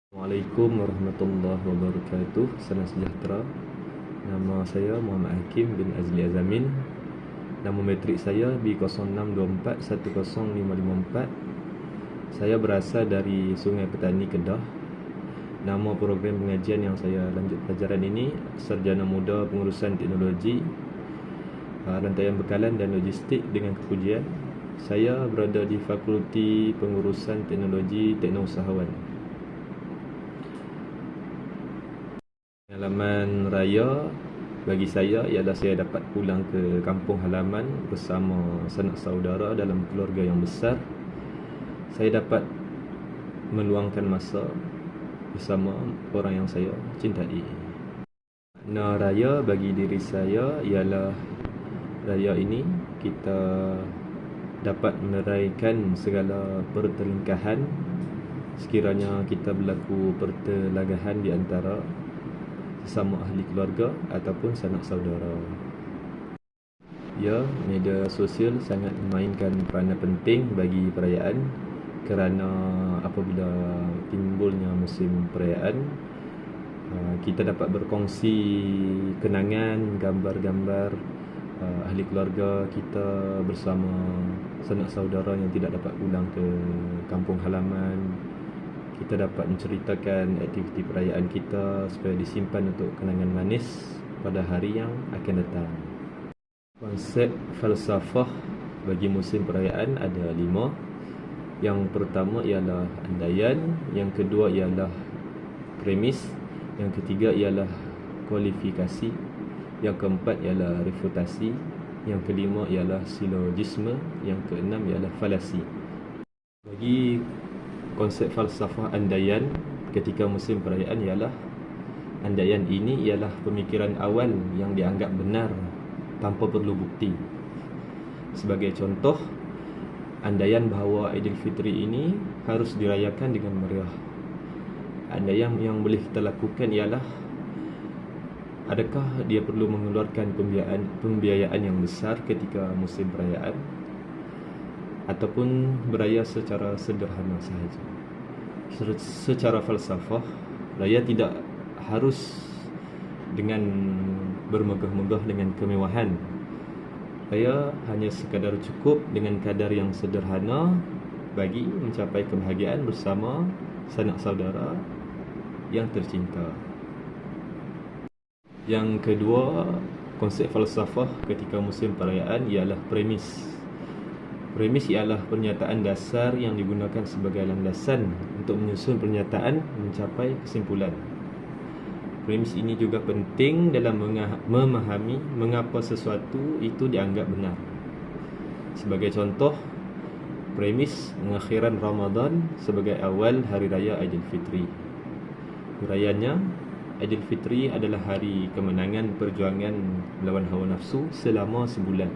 Assalamualaikum warahmatullahi wabarakatuh. Salam sejahtera. Nama saya Muhammad Hakim bin Azli Azamin. Nama matrik saya B0624100554. Saya berasal dari Sungai Petani, Kedah. Nama program pengajian yang saya lanjut pelajaran ini Sarjana Muda Pengurusan Teknologi, Rantaian Bekalan dan Logistik dengan kepujian. Saya berada di Fakulti Pengurusan Teknologi Teknousahawan. Pengalaman raya bagi saya ialah saya dapat pulang ke kampung halaman bersama sanak saudara dalam keluarga yang besar. Saya dapat meluangkan masa bersama orang yang saya cintai. Makna raya bagi diri saya ialah raya ini kita dapat meraihkan segala pertelingkahan sekiranya kita berlaku pertelagahan di antara sesama ahli keluarga ataupun sanak saudara. Ya, media sosial sangat memainkan peranan penting bagi perayaan kerana apabila timbulnya musim perayaan, kita dapat berkongsi kenangan, gambar-gambar ahli keluarga kita bersama sanak saudara yang tidak dapat pulang ke kampung halaman. Kita dapat menceritakan aktiviti perayaan kita supaya disimpan untuk kenangan manis pada hari yang akan datang. Konsep falsafah bagi musim perayaan ada 5. Yang pertama ialah andaian, yang kedua ialah premis, yang ketiga ialah kualifikasi, yang keempat ialah refutasi, yang kelima ialah silogisme, yang keenam ialah falasi. Bagi konsep falsafah andaian ketika musim perayaan ialah andaian ini ialah pemikiran awal yang dianggap benar tanpa perlu bukti. Sebagai contoh, andaian bahawa Aidilfitri ini harus dirayakan dengan meriah. Andaian yang boleh kita lakukan ialah adakah dia perlu mengeluarkan pembiayaan yang besar ketika musim perayaan ataupun beraya secara sederhana sahaja. Secara falsafah, raya tidak harus dengan bermegah-megah dengan kemewahan. Raya hanya sekadar cukup dengan kadar yang sederhana bagi mencapai kebahagiaan bersama sanak saudara yang tercinta. Yang kedua, konsep falsafah ketika musim perayaan ialah premis. Premis ialah pernyataan dasar yang digunakan sebagai landasan untuk menyusun pernyataan mencapai kesimpulan. Premis ini juga penting dalam memahami mengapa sesuatu itu dianggap benar. Sebagai contoh, premis pengakhiran Ramadan sebagai awal hari raya Aidilfitri. Huraiannya, Aidilfitri adalah hari kemenangan perjuangan melawan hawa nafsu selama sebulan.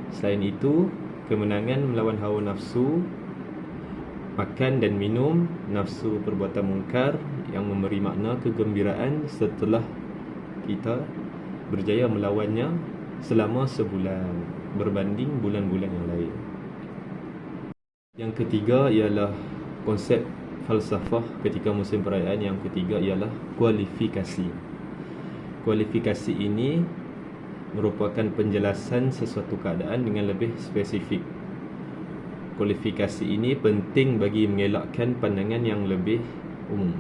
Selain itu, kemenangan melawan hawa nafsu makan dan minum, nafsu perbuatan mungkar yang memberi makna kegembiraan setelah kita berjaya melawannya selama sebulan berbanding bulan-bulan yang lain. Yang ketiga ialah konsep falsafah ketika musim perayaan. Yang ketiga ialah kualifikasi. Kualifikasi ini merupakan penjelasan sesuatu keadaan dengan lebih spesifik. Kualifikasi ini penting bagi mengelakkan pandangan yang lebih umum.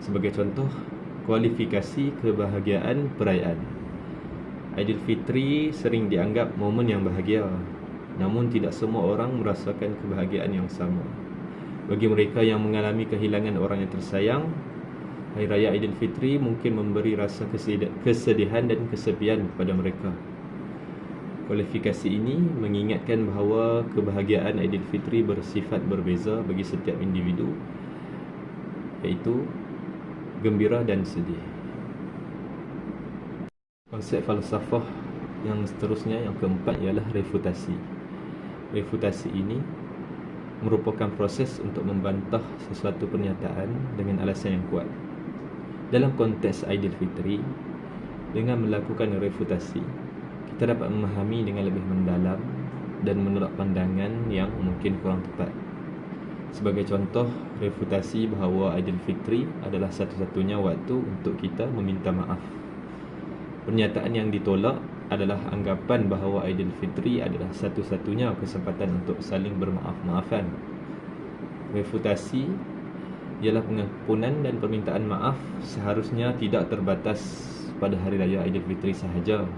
Sebagai contoh, kualifikasi kebahagiaan perayaan. Aidilfitri sering dianggap momen yang bahagia, namun tidak semua orang merasakan kebahagiaan yang sama. Bagi mereka yang mengalami kehilangan orang yang tersayang, Hari Raya Aidilfitri mungkin memberi rasa kesedihan dan kesepian kepada mereka. Kualifikasi ini mengingatkan bahawa kebahagiaan Aidilfitri bersifat berbeza bagi setiap individu, iaitu gembira dan sedih. Konsep falsafah yang seterusnya, yang keempat, ialah refutasi. Refutasi ini merupakan proses untuk membantah sesuatu pernyataan dengan alasan yang kuat. Dalam konteks Aidilfitri, dengan melakukan refutasi, kita dapat memahami dengan lebih mendalam dan menolak pandangan yang mungkin kurang tepat. Sebagai contoh, refutasi bahawa Aidilfitri adalah satu-satunya waktu untuk kita meminta maaf. Pernyataan yang ditolak adalah anggapan bahawa Aidilfitri adalah satu-satunya kesempatan untuk saling bermaaf-maafan. Refutasi ialah pengampunan dan permintaan maaf seharusnya tidak terbatas pada Hari Raya Aidilfitri sahaja.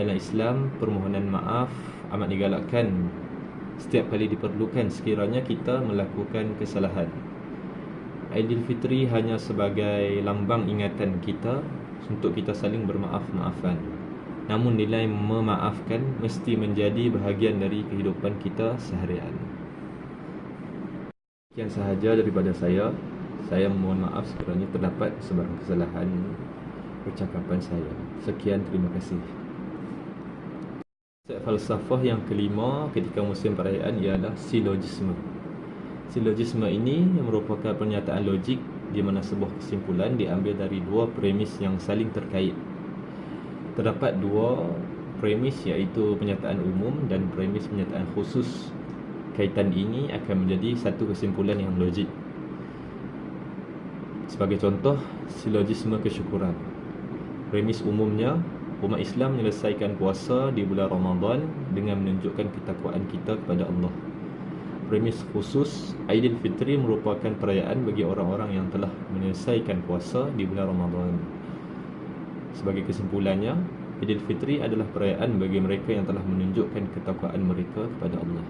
Dalam Islam, permohonan maaf amat digalakkan setiap kali diperlukan sekiranya kita melakukan kesalahan. Aidilfitri hanya sebagai lambang ingatan kita untuk kita saling bermaaf-maafan. Namun nilai memaafkan mesti menjadi bahagian dari kehidupan kita seharian. Sekian sahaja daripada saya. Saya mohon maaf sekiranya terdapat sebarang kesalahan percakapan saya. Sekian, terima kasih. Konsep falsafah yang kelima ketika musim perayaan ialah silogisme. Silogisme ini merupakan pernyataan logik di mana sebuah kesimpulan diambil dari dua premis yang saling terkait. Terdapat dua premis iaitu pernyataan umum dan premis pernyataan khusus. Kaitan ini akan menjadi satu kesimpulan yang logik. Sebagai contoh, silogisme kesyukuran. Premis umumnya, umat Islam menyelesaikan puasa di bulan Ramadan dengan menunjukkan ketakwaan kita kepada Allah. Premis khusus, Aidilfitri merupakan perayaan bagi orang-orang yang telah menyelesaikan puasa di bulan Ramadan. Sebagai kesimpulannya, Aidilfitri adalah perayaan bagi mereka yang telah menunjukkan ketakwaan mereka kepada Allah.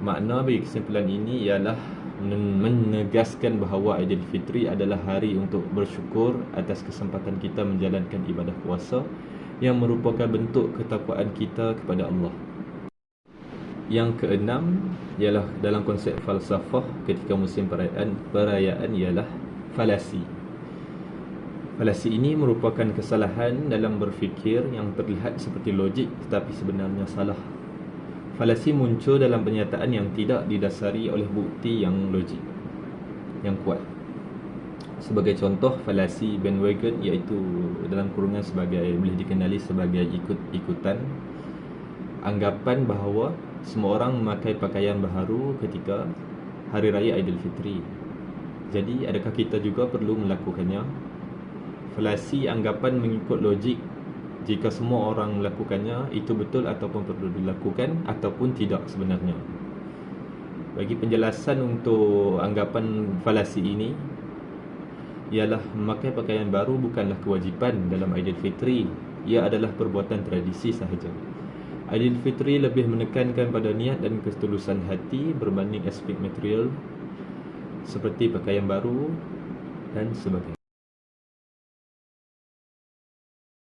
Makna bagi kesimpulan ini ialah menegaskan bahawa Aidilfitri adalah hari untuk bersyukur atas kesempatan kita menjalankan ibadah puasa yang merupakan bentuk ketakwaan kita kepada Allah. Yang keenam ialah dalam konsep falsafah ketika musim perayaan ialah falasi. Falasi ini merupakan kesalahan dalam berfikir yang terlihat seperti logik tetapi sebenarnya salah. Falasi muncul dalam pernyataan yang tidak didasari oleh bukti yang logik, yang kuat. Sebagai contoh, falasi bandwagon iaitu dalam kurungan boleh dikenali sebagai ikut-ikutan. Anggapan bahawa semua orang memakai pakaian baharu ketika Hari Raya Aidilfitri. Jadi, adakah kita juga perlu melakukannya? Falasi anggapan mengikut logik. Jika semua orang melakukannya, itu betul ataupun perlu dilakukan ataupun tidak sebenarnya. Bagi penjelasan untuk anggapan falasi ini, ialah memakai pakaian baru bukanlah kewajipan dalam Aidilfitri. Ia adalah perbuatan tradisi sahaja. Aidilfitri lebih menekankan pada niat dan ketulusan hati berbanding aspek material seperti pakaian baru dan sebagainya.